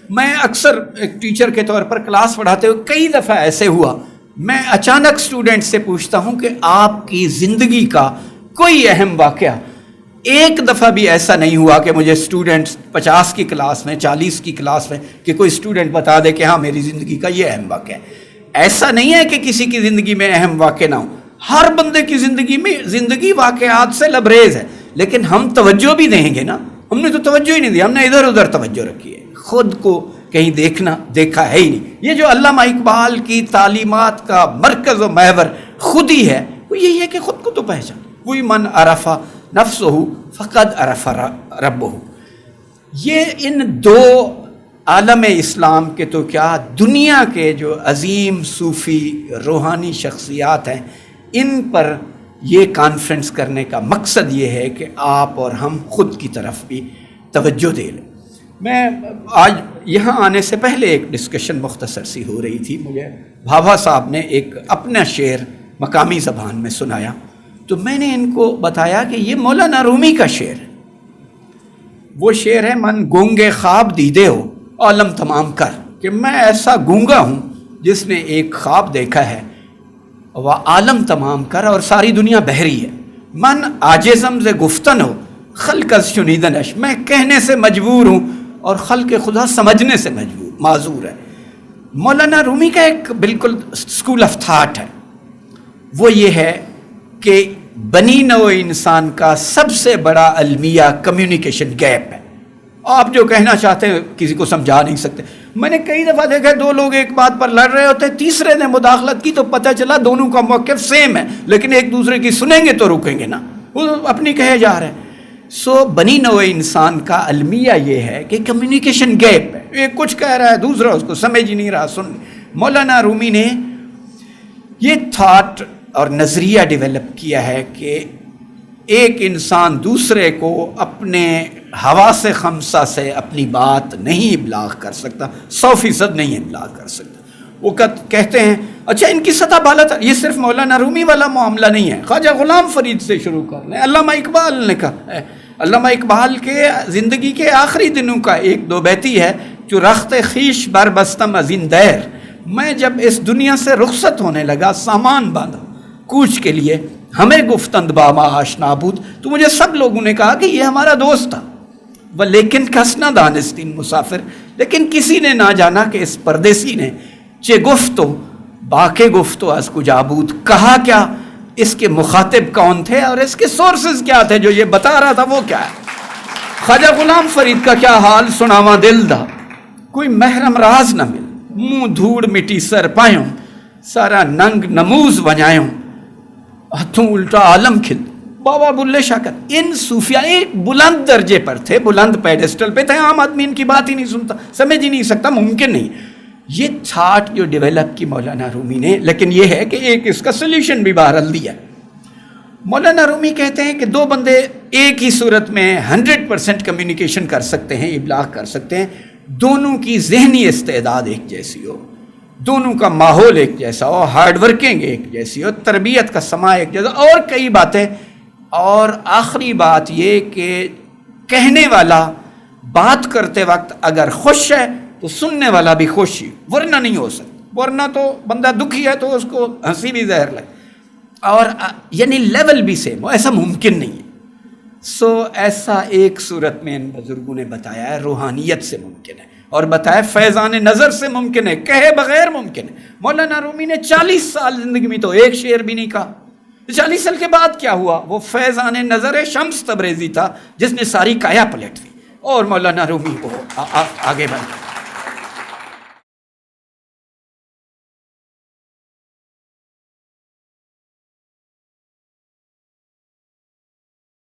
میں اکثر ایک ٹیچر کے طور پر کلاس پڑھاتے ہوئے کئی دفعہ ایسے ہوا، میں اچانک اسٹوڈنٹ سے پوچھتا ہوں کہ آپ کی زندگی کا کوئی اہم واقعہ، ایک دفعہ بھی ایسا نہیں ہوا کہ مجھے اسٹوڈنٹس 50 کی کلاس میں 40 کی کلاس میں کہ کوئی اسٹوڈنٹ بتا دے کہ ہاں میری زندگی کا یہ اہم واقعہ ہے۔ ایسا نہیں ہے کہ کسی کی زندگی میں اہم واقع نہ ہو، ہر بندے کی زندگی میں زندگی واقعات سے لبریز ہے، لیکن ہم توجہ بھی دیں گے نا۔ ہم نے تو توجہ ہی نہیں دی، ہم نے ادھر ادھر توجہ رکھی ہے، خود کو کہیں دیکھا ہے ہی نہیں۔ یہ جو علامہ اقبال کی تعلیمات کا مرکز و محور خود ہی ہے، وہ یہی ہے کہ خود کو تو پہچان، کوئی من عرف نفسہ فقد عرف ربہ۔ یہ ان دو عالم اسلام کے تو کیا، دنیا کے جو عظیم صوفی روحانی شخصیات ہیں، ان پر یہ کانفرنس کرنے کا مقصد یہ ہے کہ آپ اور ہم خود کی طرف بھی توجہ دے لیں۔ میں آج یہاں آنے سے پہلے ایک ڈسکشن مختصر سی ہو رہی تھی، مجھے بھابھا صاحب نے ایک اپنا شعر مقامی زبان میں سنایا، تو میں نے ان کو بتایا کہ یہ مولانا رومی کا شعر ہے۔ وہ شعر ہے، من گونگے خواب دیدے ہو عالم تمام کر، کہ میں ایسا گونگا ہوں جس نے ایک خواب دیکھا ہے، وہ عالم تمام کر، اور ساری دنیا بحری ہے۔ من عاجزم ز گفتن ہو خلق از شنیدنش، میں کہنے سے مجبور ہوں اور خلق خدا سمجھنے سے معذور ہے۔ مولانا رومی کا ایک بالکل اسکول آف تھاٹ ہے، وہ یہ ہے کہ بنی نوع انسان کا سب سے بڑا المیہ کمیونیکیشن گیپ ہے۔ آپ جو کہنا چاہتے ہیں کسی کو سمجھا نہیں سکتے۔ میں نے کئی دفعہ دیکھا دو لوگ ایک بات پر لڑ رہے ہوتے ہیں، تیسرے نے مداخلت کی تو پتہ چلا دونوں کا موقف سیم ہے، لیکن ایک دوسرے کی سنیں گے تو رکیں گے نا، وہ اپنی کہے جا رہے ہیں۔ بنی نوع انسان کا المیہ یہ ہے کہ کمیونیکیشن گیپ ہے، ایک کچھ کہہ رہا ہے دوسرا اس کو سمجھ ہی نہیں رہا، سن۔ مولانا رومی نے یہ تھاٹ اور نظریہ ڈیولپ کیا ہے کہ ایک انسان دوسرے کو اپنے حواس خمسہ سے اپنی بات نہیں ابلاغ کر سکتا، 100% نہیں ابلاغ کر سکتا۔ وہ کہتے ہیں اچھا ان کی سطح بالا تھا، یہ صرف مولانا رومی والا معاملہ نہیں ہے، خواجہ غلام فرید سے شروع کر لیں، علامہ اقبال نے کہا ہے، علامہ اقبال کے زندگی کے آخری دنوں کا ایک دو بیتی ہے، جو رخت خیش بر بستم از این دیر، میں جب اس دنیا سے رخصت ہونے لگا سامان باندھا کوچ کے لیے، ہمیں گفتند باما آشنا بود، تو مجھے سب لوگوں نے کہا کہ یہ ہمارا دوست تھا، وہ لیکن کس نہ دانستین مسافر، لیکن کسی نے نہ جانا کہ اس پردیسی نے چے گفتو باقی گفتو از کجا بود، کہا کیا، اس کے مخاطب کون تھے اور اس کے سورسز کیا تھے، جو یہ بتا رہا تھا وہ کیا ہے۔ خواجہ غلام فرید کا کیا حال سناواں دل دا، کوئی محرم راز نہ مل، منہ دھوڑ مٹی سر پایوں، سارا ننگ نموز ونجایوں، ہتھوں الٹا عالم کھل۔ بابا بلے شاہ کا ان صوفیاء ایک بلند درجے پر تھے، بلند پیڈسٹل پہ تھے، عام آدمی ان کی بات ہی نہیں سنتا، سمجھ ہی نہیں سکتا، ممکن نہیں۔ یہ تھاٹ جو ڈیولپ کی مولانا رومی نے، لیکن یہ ہے کہ ایک اس کا سلیوشن بھی بہرحال دیا۔ مولانا رومی کہتے ہیں کہ دو بندے ایک ہی صورت میں 100% کمیونیکیشن کر سکتے ہیں، ابلاغ کر سکتے ہیں، دونوں کی ذہنی استعداد ایک جیسی ہو، دونوں کا ماحول ایک جیسا ہو، ہارڈ ورکنگ ایک جیسی ہو، تربیت کا سماع ایک جیسا، اور کئی باتیں، اور آخری بات یہ کہ کہنے والا بات کرتے وقت اگر خوش ہے تو سننے والا بھی خوش ہی، ورنہ نہیں ہو سکتا، ورنہ تو بندہ دکھی ہے تو اس کو ہنسی بھی زہر لگے، اور یعنی لیول بھی سیم ہو، ایسا ممکن نہیں ہے۔ ایسا ایک صورت میں ان بزرگوں نے بتایا ہے، روحانیت سے ممکن ہے، اور بتایا فیضان نظر سے ممکن ہے، کہے بغیر ممکن ہے۔ مولانا رومی نے 40 سال زندگی میں تو ایک شعر بھی نہیں کہا، 40 سال کے بعد کیا ہوا؟ وہ فیضان نظر شمس تبریزی تھا جس نے ساری کایا پلٹ دی، اور مولانا رومی کو آگے بڑھ